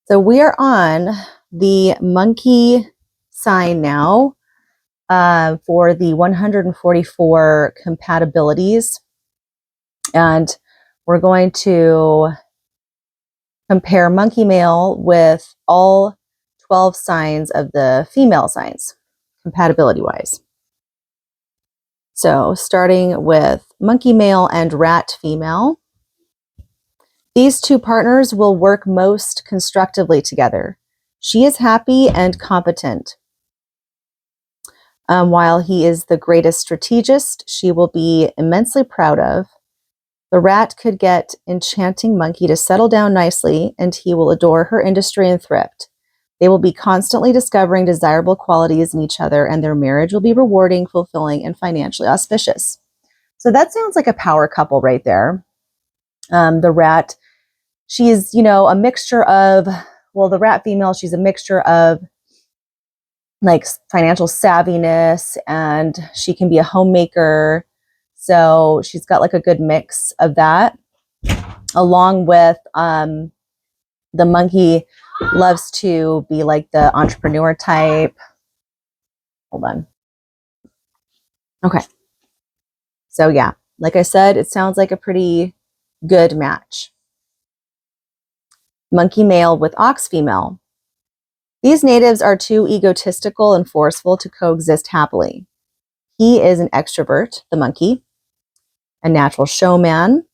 So we are on the monkey sign now for the 144 compatibilities. And we're going to compare monkey male with all 12 signs of the female signs, compatibility-wise. So starting with monkey male and rat female. These two partners will work most constructively together. She is happy and competent. While he is the greatest strategist, she will be immensely proud of. The rat could get enchanting monkey to settle down nicely, and he will adore her industry and thrift. They will be constantly discovering desirable qualities in each other, and their marriage will be rewarding, fulfilling, and financially auspicious. So that sounds like a power couple right there. The rat, she's, a mixture of, the rat female, she's a mixture of like financial savviness, and she can be a homemaker. So she's got like a good mix of that, along with the monkey loves to be like the entrepreneur type. Hold on. Okay. So yeah, like I said, it sounds like a pretty good match. Monkey male with ox female. These natives are too egotistical and forceful to coexist happily. He is an extrovert, the monkey, a natural showman.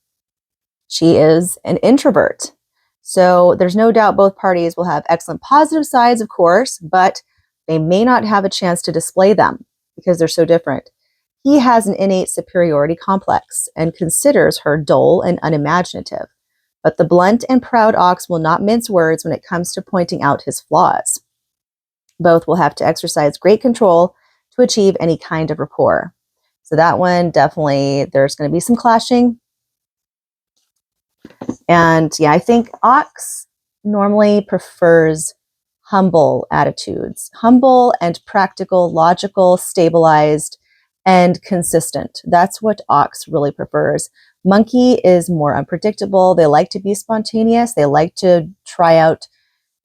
She is an introvert. So there's no doubt both parties will have excellent positive sides, of course, but they may not have a chance to display them because they're so different. He has an innate superiority complex and considers her dull and unimaginative. But the blunt and proud ox will not mince words when it comes to pointing out his flaws. Both will have to exercise great control to achieve any kind of rapport. So that one, definitely, there's going to be some clashing. And yeah, I think ox normally prefers humble attitudes, humble and practical, logical, stabilized, and consistent. That's what ox really prefers. Monkey is more unpredictable. They like to be spontaneous. They like to try out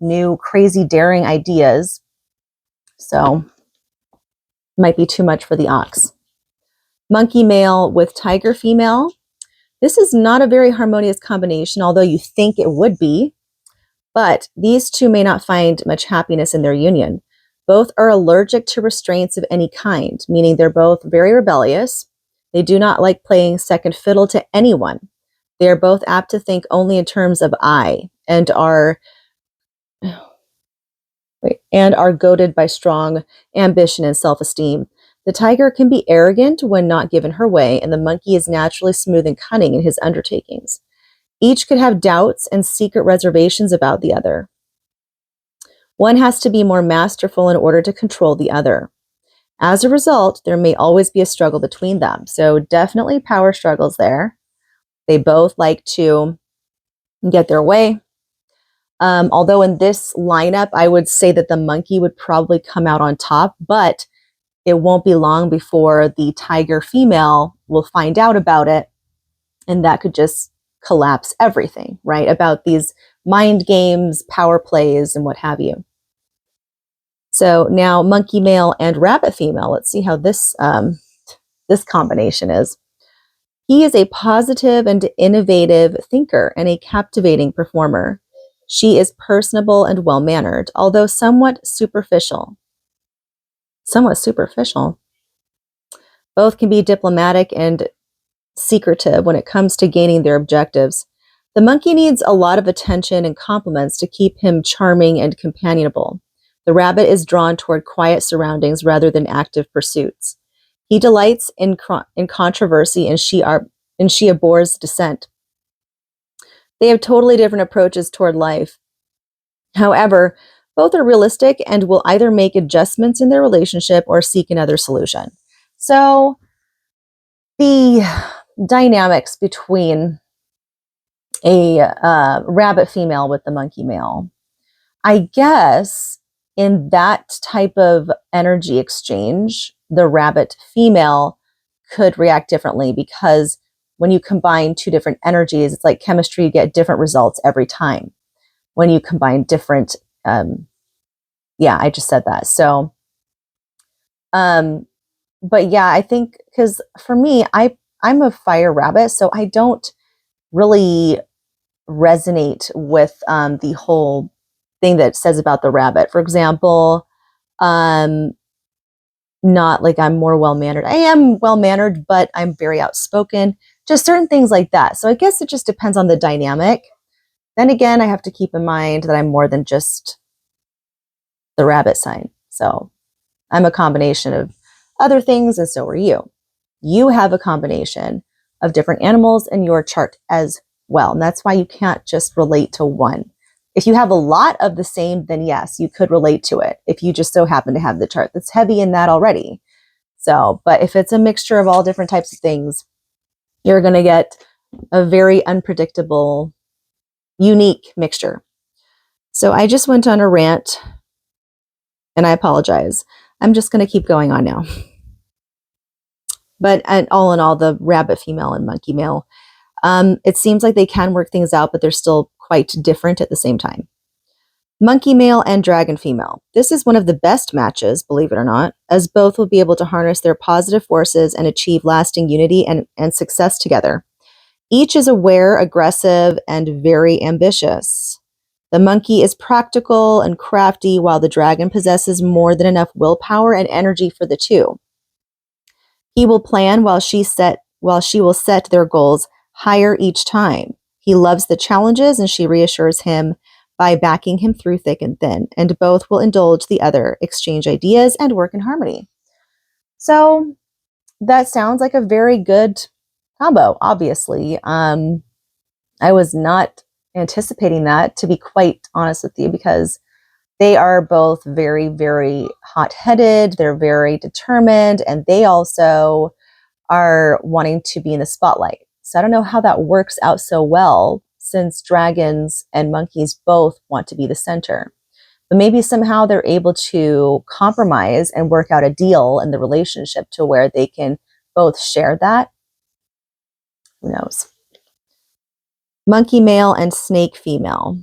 new, crazy, daring ideas. So might be too much for the ox. Monkey male with tiger female. This is not a very harmonious combination, although you think it would be. But these two may not find much happiness in their union. Both are allergic to restraints of any kind, meaning they're both very rebellious. They do not like playing second fiddle to anyone. They are both apt to think only in terms of I and are goaded by strong ambition and self-esteem. The tiger can be arrogant when not given her way, and the monkey is naturally smooth and cunning in his undertakings. Each could have doubts and secret reservations about the other. One has to be more masterful in order to control the other. As a result, there may always be a struggle between them. So definitely power struggles there. They both like to get their way. Although in this lineup, I would say that the monkey would probably come out on top, but it won't be long before the tiger female will find out about it, and that could just collapse everything, right? About these mind games, power plays, and what have you. So now monkey male and rabbit female. Let's see how this combination is. He is a positive and innovative thinker and a captivating performer. She is personable and well-mannered, although somewhat superficial. Both can be diplomatic and secretive when it comes to gaining their objectives. The monkey needs a lot of attention and compliments to keep him charming and companionable. The rabbit is drawn toward quiet surroundings rather than active pursuits. He delights in controversy, and she abhors dissent. They have totally different approaches toward life. However, both are realistic and will either make adjustments in their relationship or seek another solution. So the dynamics between a rabbit female with the monkey male, I guess in that type of energy exchange, the rabbit female could react differently, because when you combine two different energies, it's like chemistry, you get different results every time. when you combine different, yeah, I just said that. So, but yeah, I think because for me, I'm a fire rabbit, so I don't really resonate with the whole thing that it says about the rabbit. For example, um, not like I'm more well mannered. I am well mannered, but I'm very outspoken. Just certain things like that. So I guess it just depends on the dynamic. Then again, I have to keep in mind that I'm more than just the rabbit sign. So I'm a combination of other things, and so are you. You have a combination of different animals in your chart as well. And that's why you can't just relate to one. If you have a lot of the same, then yes, you could relate to it if you just so happen to have the chart that's heavy in that already. So, but if it's a mixture of all different types of things, you're going to get a very unpredictable, unique mixture. So I just went on a rant and I apologize. I'm just going to keep going on now. But all in all, the rabbit female and monkey male, it seems like they can work things out, but they're still quite different at the same time. Monkey male and dragon female. This is one of the best matches, believe it or not, as both will be able to harness their positive forces and achieve lasting unity and success together. Each is aware, aggressive, and very ambitious. The monkey is practical and crafty, while the dragon possesses more than enough willpower and energy for the two. He will plan while she will set their goals higher each time. He loves the challenges and she reassures him by backing him through thick and thin, and both will indulge the other, exchange ideas, and work in harmony. So that sounds like a very good combo, obviously. I was not anticipating that, to be quite honest with you, because they are both very, very hot headed. They're very determined, and they also are wanting to be in the spotlight. So I don't know how that works out so well, since dragons and monkeys both want to be the center. But maybe somehow they're able to compromise and work out a deal in the relationship to where they can both share that. Who knows? Monkey male and snake female.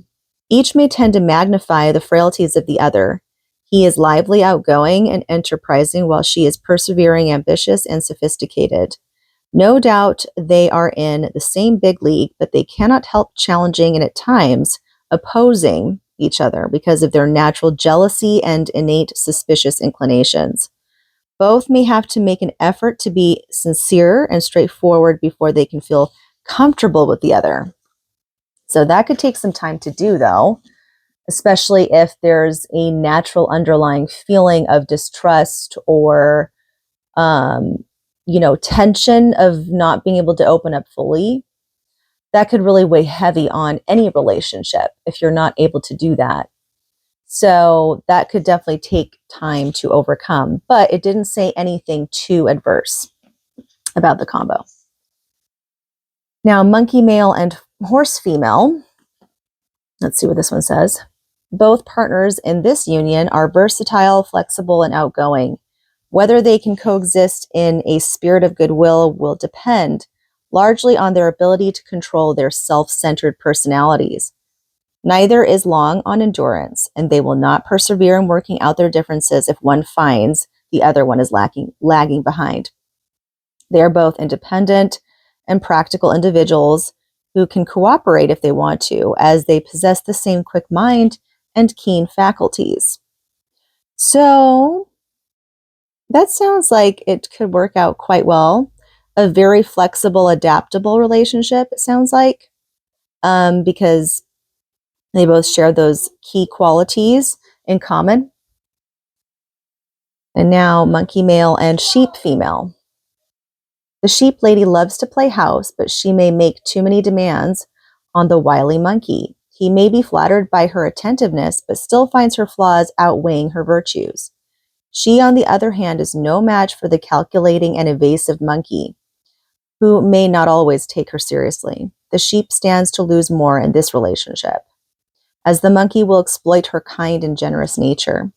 Each may tend to magnify the frailties of the other. He is lively, outgoing, and enterprising, while she is persevering, ambitious, and sophisticated. No doubt they are in the same big league, but they cannot help challenging and at times opposing each other because of their natural jealousy and innate suspicious inclinations. Both may have to make an effort to be sincere and straightforward before they can feel comfortable with the other. So that could take some time to do, though, especially if there's a natural underlying feeling of distrust or tension of not being able to open up fully. That could really weigh heavy on any relationship if you're not able to do that. So that could definitely take time to overcome, but it didn't say anything too adverse about the combo. Now, monkey male and horse female. Let's see what this one says. Both partners in this union are versatile, flexible, and outgoing. Whether they can coexist in a spirit of goodwill will depend largely on their ability to control their self-centered personalities. Neither is long on endurance, and they will not persevere in working out their differences if one finds the other one is lagging behind. They are both independent and practical individuals who can cooperate if they want to, as they possess the same quick mind and keen faculties. So that sounds like it could work out quite well. A very flexible, adaptable relationship, it sounds like, because they both share those key qualities in common. And now, monkey male and sheep female. The sheep lady loves to play house, but she may make too many demands on the wily monkey. He may be flattered by her attentiveness, but still finds her flaws outweighing her virtues. She, on the other hand, is no match for the calculating and evasive monkey, who may not always take her seriously. The sheep stands to lose more in this relationship, as the monkey will exploit her kind and generous nature.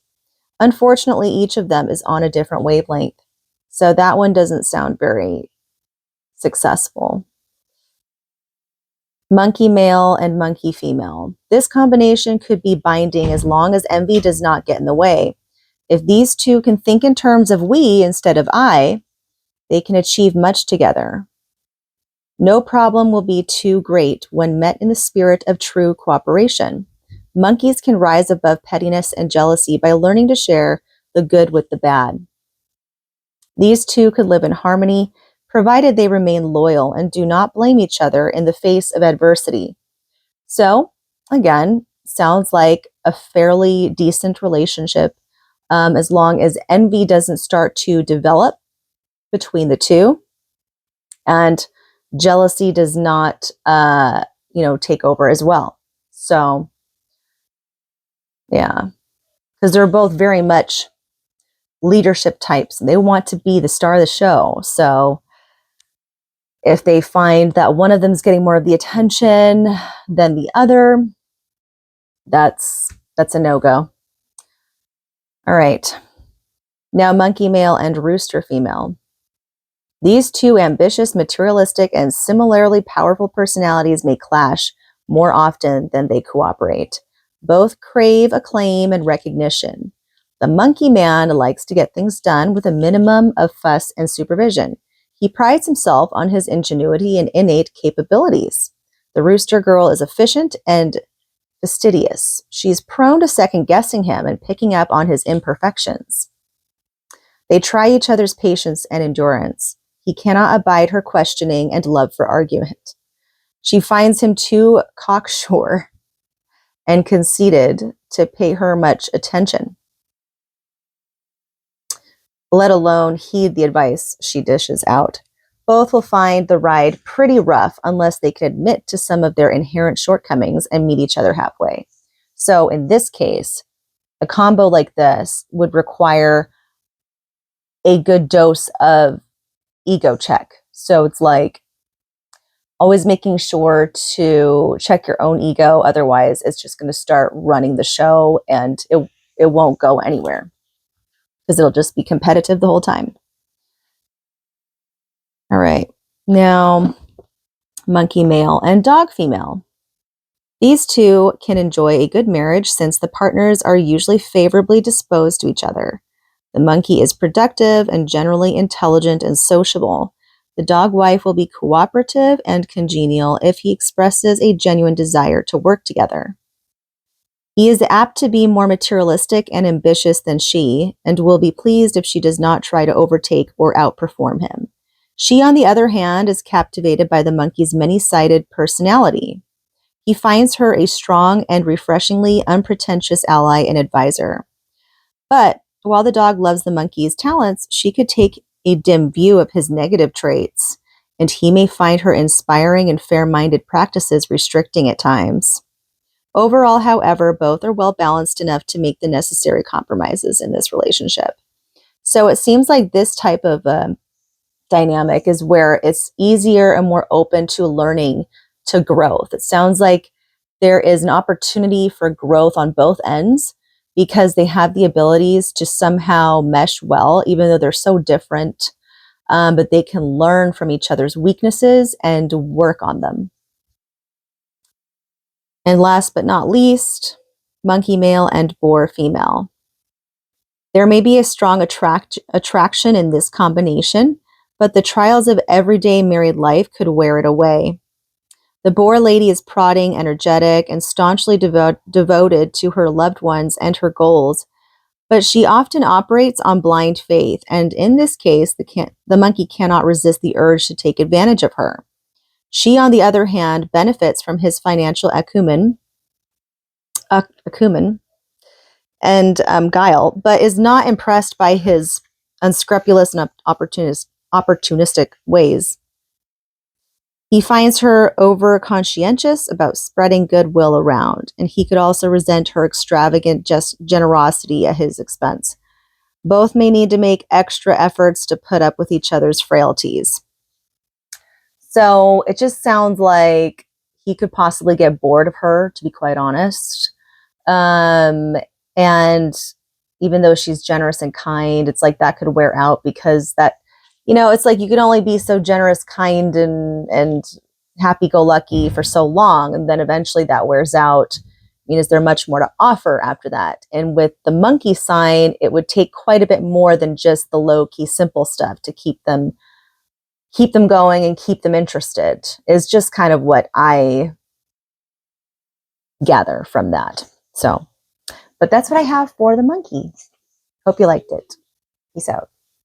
Unfortunately, each of them is on a different wavelength, so that one doesn't sound very successful. Monkey male and monkey female. This combination could be binding as long as envy does not get in the way. If these two can think in terms of we instead of I, they can achieve much together. No problem will be too great when met in the spirit of true cooperation. Monkeys can rise above pettiness and jealousy by learning to share the good with the bad. These two could live in harmony, provided they remain loyal and do not blame each other in the face of adversity. So, again, sounds like a fairly decent relationship, as long as envy doesn't start to develop between the two and jealousy does not, take over as well. So, yeah, because they're both very much leadership types. They want to be the star of the show. So, if they find that one of them's getting more of the attention than the other, that's a no-go. All right. Now, monkey male and rooster female. These two ambitious, materialistic, and similarly powerful personalities may clash more often than they cooperate. Both crave acclaim and recognition. The monkey man likes to get things done with a minimum of fuss and supervision. He prides himself on his ingenuity and innate capabilities. The rooster girl is efficient and fastidious. She's prone to second guessing him and picking up on his imperfections. They try each other's patience and endurance. He cannot abide her questioning and love for argument. She finds him too cocksure and conceited to pay her much attention, let alone heed the advice she dishes out. Both will find the ride pretty rough unless they can admit to some of their inherent shortcomings and meet each other halfway. So in this case, a combo like this would require a good dose of ego check. So it's like always making sure to check your own ego. Otherwise, it's just going to start running the show and it won't go anywhere because it'll just be competitive the whole time. All right. Now, monkey male and dog female. These two can enjoy a good marriage since the partners are usually favorably disposed to each other. The monkey is productive and generally intelligent and sociable. The dog wife will be cooperative and congenial if he expresses a genuine desire to work together. He is apt to be more materialistic and ambitious than she, and will be pleased if she does not try to overtake or outperform him. She, on the other hand, is captivated by the monkey's many-sided personality. He finds her a strong and refreshingly unpretentious ally and advisor. But while the dog loves the monkey's talents, she could take a dim view of his negative traits, and he may find her inspiring and fair-minded practices restricting at times. Overall, however, both are well balanced enough to make the necessary compromises in this relationship. So it seems like this type of dynamic is where it's easier and more open to learning to growth. It sounds like there is an opportunity for growth on both ends because they have the abilities to somehow mesh well, even though they're so different, but they can learn from each other's weaknesses and work on them. And last but not least, monkey male and boar female. There may be a strong attraction in this combination, but the trials of everyday married life could wear it away. The boar lady is prodding, energetic, and staunchly devoted to her loved ones and her goals, but she often operates on blind faith, and in this case, the monkey cannot resist the urge to take advantage of her. She, on the other hand, benefits from his financial acumen and guile, but is not impressed by his unscrupulous and opportunistic ways. He finds her over conscientious about spreading goodwill around, and he could also resent her extravagant generosity at his expense. Both may need to make extra efforts to put up with each other's frailties. So it just sounds like he could possibly get bored of her, to be quite honest. And even though she's generous and kind, it's like that could wear out because that, it's like you can only be so generous, kind, and happy-go-lucky for so long, and then eventually that wears out. I mean, is there much more to offer after that? And with the monkey sign, it would take quite a bit more than just the low-key simple stuff to keep them going and keep them interested, is just kind of what I gather from that. So, but that's what I have for the monkey. Hope you liked it. Peace out.